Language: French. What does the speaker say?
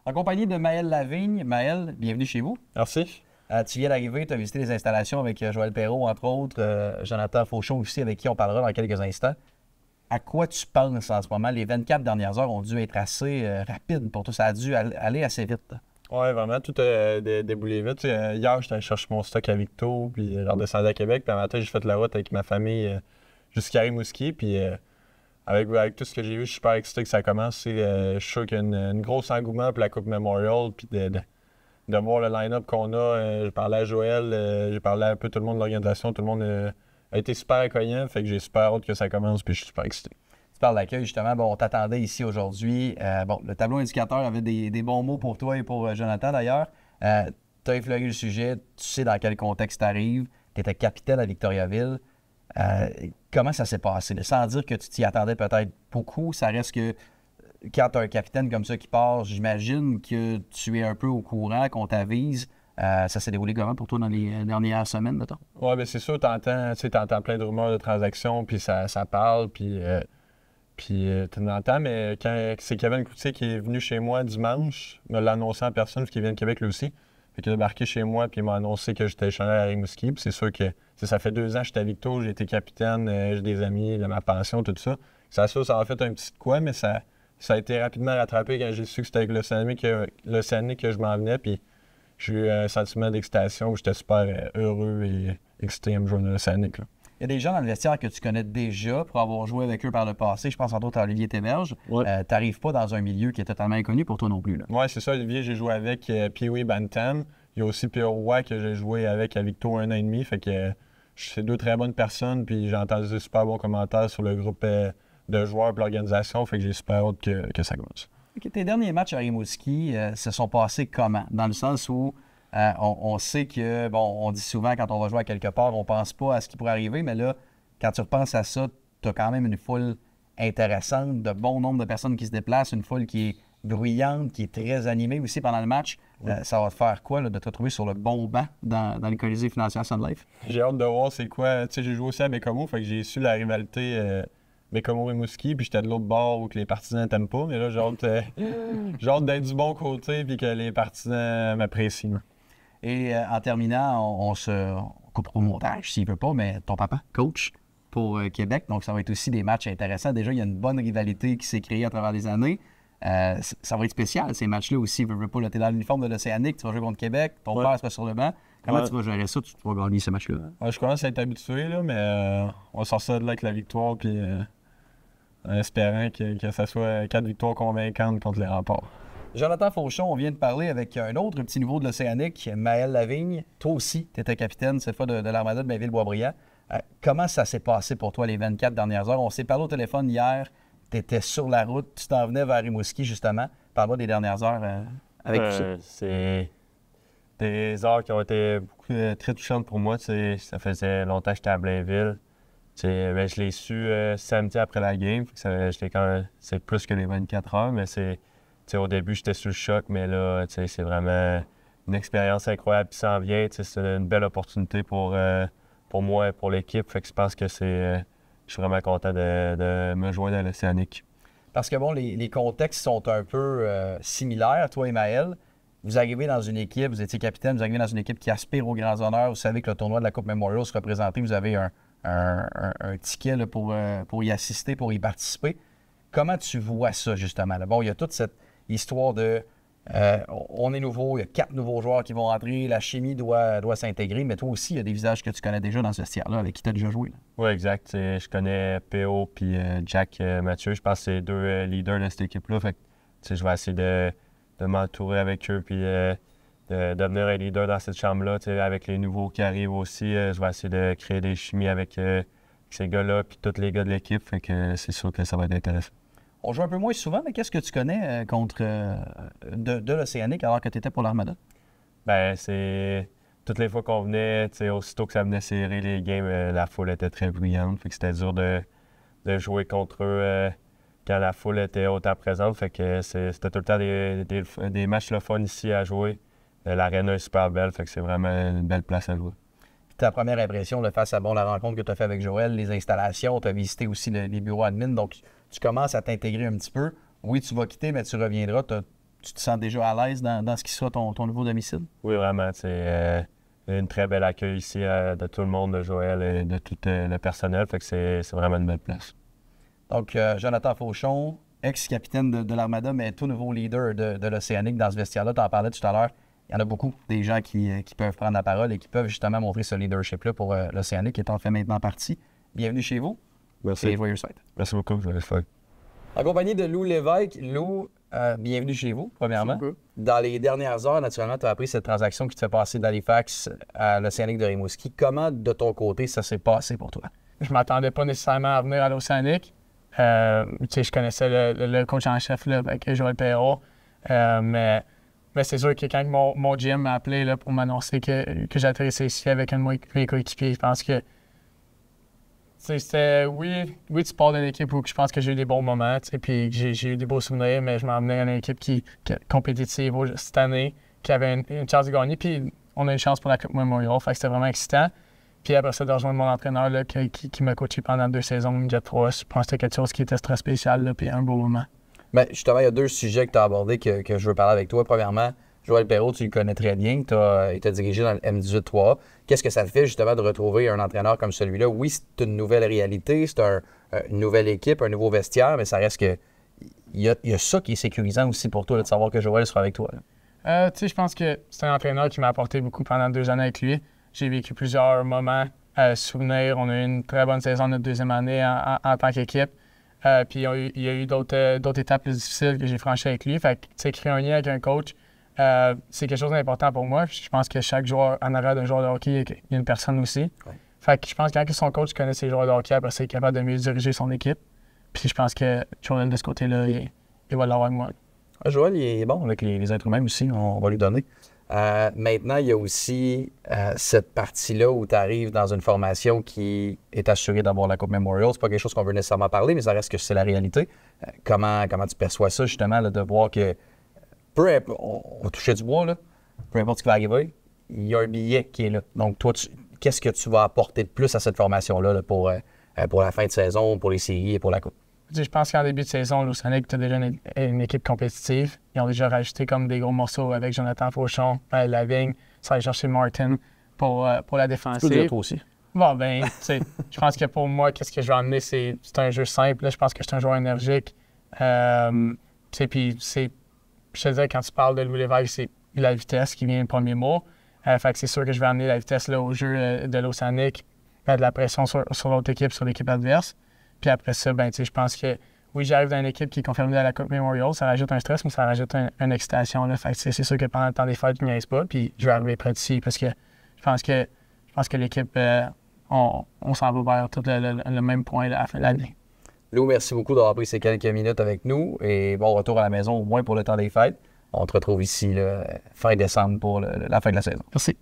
En compagnie de Maël Lavigne. Maël, bienvenue chez vous. Merci. Tu viens d'arriver, tu as visité les installations avec Joël Perreault, entre autres, Jonathan Fauchon aussi, avec qui on parlera dans quelques instants. À quoi tu penses en ce moment? Les 24 dernières heures ont dû être assez rapides pour toi. Ça a dû aller assez vite. Oui, vraiment, tout a déboulé vite. Hier, j'étais allé chercher mon stock à Victo, puis je redescendais à Québec. Puis un matin, j'ai fait la route avec ma famille jusqu'à Rimouski. Puis avec tout ce que j'ai vu, je suis super excité que ça commence. Je suis sûr qu'il y a une grosse engouement pour la Coupe Memorial. Puis de voir le line-up qu'on a. J'ai parlé à Joël, j'ai parlé à un peu tout le monde de l'organisation. Tout le monde a été super accueillant. Fait que j'ai super hâte que ça commence, puis je suis super excité. Tu parles d'accueil, justement. Bon, on t'attendait ici aujourd'hui. Le tableau indicateur avait des bons mots pour toi et pour Jonathan, d'ailleurs. Tu as effleuré le sujet. Tu sais dans quel contexte tu arrives. Tu étais capitaine à Victoriaville. Comment ça s'est passé? Sans dire que tu t'y attendais peut-être beaucoup, ça reste que quand tu as un capitaine comme ça qui part, j'imagine que tu es un peu au courant, qu'on t'avise. Ça s'est déroulé comment pour toi dans les dernières semaines, mettons? Oui, bien c'est sûr, t'entends plein de rumeurs de transactions, puis ça parle, puis tu l'entends, mais quand c'est Kevin Cloutier qui est venu chez moi dimanche, me l'a annoncé en personne, parce qu'il vient de Québec lui aussi. Fait qu'il a débarqué chez moi, puis il m'a annoncé que j'étais échangé à Rimouski. Puis c'est sûr que ça fait 2 ans que j'étais à Victo, j'ai été capitaine, j'ai des amis, de ma pension, tout ça. Ça a fait un petit quoi, mais ça a été rapidement rattrapé quand j'ai su que c'était avec l'Océanique que je m'en venais. Puis j'ai eu un sentiment d'excitation où j'étais super heureux et excité à me joindre à l'Océanique. Il y a des gens dans le vestiaire que tu connais déjà pour avoir joué avec eux par le passé. Je pense entre autres à Olivier Théberge. Ouais. Tu n'arrives pas dans un milieu qui est totalement inconnu pour toi non plus. Oui, c'est ça. Olivier, j'ai joué avec Pee-Wee Bantam. Il y a aussi Pierre Roy que j'ai joué avec à Victo 1 an et demi. Fait que c'est 2 très bonnes personnes. Puis j'ai entendu des super bons commentaires sur le groupe de joueurs et l'organisation. Fait que j'ai super hâte que ça commence. Okay, tes derniers matchs à Rimouski se sont passés comment? Dans le sens où on sait que, on dit souvent quand on va jouer à quelque part, on pense pas à ce qui pourrait arriver, mais là, quand tu repenses à ça, tu as quand même une foule intéressante, de bon nombre de personnes qui se déplacent, une foule qui est bruyante, qui est très animée aussi pendant le match. Oui. Ça va te faire quoi là, de te retrouver sur le bon banc dans le Colisée financière Sun Life? J'ai hâte de voir c'est quoi. Tu sais, j'ai joué aussi à Bécomo, fait que j'ai su la rivalité Bécomo-Rimouski, puis j'étais de l'autre bord où que les partisans t'aiment pas, mais là, j'ai hâte d'être du bon côté puis que les partisans m'apprécient. Et en terminant, on coupera au montage s'il veut pas, mais ton papa, coach pour Québec, donc ça va être aussi des matchs intéressants. Déjà, il y a une bonne rivalité qui s'est créée à travers les années. Ça va être spécial, ces matchs-là aussi. Tu es dans l'uniforme de l'Océanique, tu vas jouer contre Québec, ton père sera sur le banc. Comment tu vas gérer ça? Tu vas gagner ces matchs-là? Ouais, je commence à être habitué, là, mais on sort ça de là avec la victoire, puis en espérant que ça soit 4 victoires convaincantes contre les Remparts. Jonathan Fauchon, on vient de parler avec un autre petit nouveau de l'Océanique, Maël Lavigne. Toi aussi, tu étais capitaine cette fois de l'Armada de Blainville-Boisbriand. Comment ça s'est passé pour toi les 24 dernières heures? On s'est parlé au téléphone hier, tu étais sur la route, tu t'en venais vers Rimouski justement. Parle-moi des dernières heures avec tout ça. C'est des heures qui ont été très touchantes pour moi. Ça faisait longtemps que j'étais à Blainville. Je l'ai su samedi après la game. C'est plus que les 24 heures, mais au début, j'étais sous le choc, mais là, c'est vraiment une expérience incroyable qui s'en vient. C'est une belle opportunité pour moi et pour l'équipe. Fait que je pense que je suis vraiment content de me joindre à l'Océanique. Parce que les contextes sont un peu similaires, toi et Maël. Vous arrivez dans une équipe, vous étiez capitaine, vous arrivez dans une équipe qui aspire aux grands honneurs. Vous savez que le tournoi de la Coupe Memorial sera présenté. Vous avez un ticket là, pour y assister, pour y participer. Comment tu vois ça, justement? Là? Bon, il y a toute cette histoire de on est nouveau, il y a 4 nouveaux joueurs qui vont entrer, la chimie doit s'intégrer, mais toi aussi, il y a des visages que tu connais déjà dans ce vestiaire-là, avec qui tu as déjà joué. Oui, exact. Je connais P.O. puis Jack Mathieu. Je pense que c'est 2 leaders de cette équipe-là. Fait que je vais essayer de m'entourer avec eux puis de devenir un leader dans cette chambre-là. Avec les nouveaux qui arrivent aussi, je vais essayer de créer des chimies avec ces gars-là puis tous les gars de l'équipe. Fait que c'est sûr que ça va être intéressant. On joue un peu moins souvent, mais qu'est-ce que tu connais de l'Océanique alors que tu étais pour l'Armada? Ben c'est toutes les fois qu'on venait, aussitôt que ça venait serrer les games, la foule était très bruyante. Fait que c'était dur de jouer contre eux quand la foule était autant présente. Fait que c'était tout le temps des matchs le fun ici à jouer. L'aréna est super belle, fait que c'est vraiment une belle place à jouer. Puis ta première impression face à la rencontre que tu as fait avec Joël, les installations, tu as visité aussi les bureaux admin, donc tu commences à t'intégrer un petit peu. Oui, tu vas quitter, mais tu reviendras. Tu tu te sens déjà à l'aise dans ce qui sera ton nouveau domicile? Oui, vraiment. C'est une très belle accueil ici de tout le monde, de Joël et de tout le personnel. Fait que c'est vraiment une belle place. Donc, Jonathan Fauchon, ex-capitaine de l'Armada, mais tout nouveau leader de l'Océanique dans ce vestiaire-là. Tu en parlais tout à l'heure. Il y en a beaucoup des gens qui peuvent prendre la parole et qui peuvent justement montrer ce leadership-là pour l'Océanique qui est en fait maintenant partie. Bienvenue chez vous. Merci. Et joyeux fête. Merci beaucoup, Joël. En compagnie de Lou Lévesque. Lou, bienvenue chez vous, premièrement. Dans les dernières heures, naturellement, tu as appris cette transaction qui te fait passer d'Halifax à l'Océanique de Rimouski. Comment, de ton côté, ça s'est passé pour toi? Je m'attendais pas nécessairement à venir à l'Océanique. Je connaissais le coach en chef là, avec Joël Perrault. Mais c'est sûr que quand mon GM m'a appelé là, pour m'annoncer que j'atterrissais ici avec un de mes coéquipiers, je pense que c'était, oui, tu pars d'une équipe où je pense que j'ai eu des bons moments, puis j'ai eu des beaux souvenirs, mais je m'en venais à une équipe qui compétitive cette année, qui avait une chance de gagner, puis on a une chance pour la Coupe Memorial, fait que c'était vraiment excitant. Puis après ça, de rejoindre mon entraîneur là, qui m'a coaché pendant 2 saisons, Midget 3, je pense que c'était quelque chose qui était très spécial, là, puis un beau moment. Bien, justement, il y a 2 sujets que tu as abordés que je veux parler avec toi. Premièrement, Joël Perrault, tu le connais très bien. Tu as dirigé dans le M18-3A. Qu'est-ce que ça te fait justement de retrouver un entraîneur comme celui-là? Oui, c'est une nouvelle réalité, c'est une nouvelle équipe, un nouveau vestiaire, mais ça reste que il y a ça qui est sécurisant aussi pour toi, là, de savoir que Joël sera avec toi. Je pense que c'est un entraîneur qui m'a apporté beaucoup pendant 2 années avec lui. J'ai vécu plusieurs moments, souvenirs. On a eu une très bonne saison notre 2e année en tant qu'équipe. Puis il y a eu d'autres étapes plus difficiles que j'ai franchies avec lui. Fait que, créer un lien avec un coach, c'est quelque chose d'important pour moi. Je pense que chaque joueur, en arrière d'un joueur de hockey, il y a une personne aussi. Ouais. Fait que je pense que quand son coach connaît ses joueurs de hockey, après, c'est capable de mieux diriger son équipe. Puis je pense que Joël, de ce côté-là, il va l'avoir avec moi. Joël, il est bon avec les êtres humains aussi, on va lui donner. Maintenant, il y a aussi cette partie-là où tu arrives dans une formation qui est assurée d'avoir la Coupe Memorial. C'est pas quelque chose qu'on veut nécessairement parler, mais ça reste que c'est la réalité. Comment tu perçois ça, justement, là, de voir que, on va toucher du bois, là, peu importe ce qui va arriver, il y a un billet qui est là. Donc, toi, qu'est-ce que tu vas apporter de plus à cette formation-là là, pour la fin de saison, pour les séries et pour la Coupe? Je pense qu'en début de saison, l'Océanique, tu as déjà une équipe compétitive. Ils ont déjà rajouté comme des gros morceaux avec Jonathan Fauchon, Lavigne, ça va chercher Martin pour la défensive. Tu peux dire toi aussi. Bon, ben, je pense que pour moi, qu'est-ce que je vais amener, c'est un jeu simple. Là, je pense que je suis un joueur énergique. Puis, je te disais, quand tu parles de Louis Lévesque, c'est la vitesse qui vient le premier mot. Fait que c'est sûr que je vais amener la vitesse là, au jeu de l'Océanique, mettre de la pression sur l'autre équipe, sur l'équipe adverse. Puis après ça, je pense que oui, j'arrive dans une équipe qui est confirmée à la Coupe Memorial. Ça rajoute un stress, mais ça rajoute une excitation. Là. Fait que c'est sûr que pendant le temps des fêtes, je ne niaise pas. Puis je vais arriver près d'ici parce que je pense que l'équipe, on s'en va vers tout le même point à la fin de l'année. Lou, merci beaucoup d'avoir pris ces quelques minutes avec nous. Et bon retour à la maison, au moins pour le temps des fêtes. On te retrouve ici fin décembre pour la fin de la saison. Merci.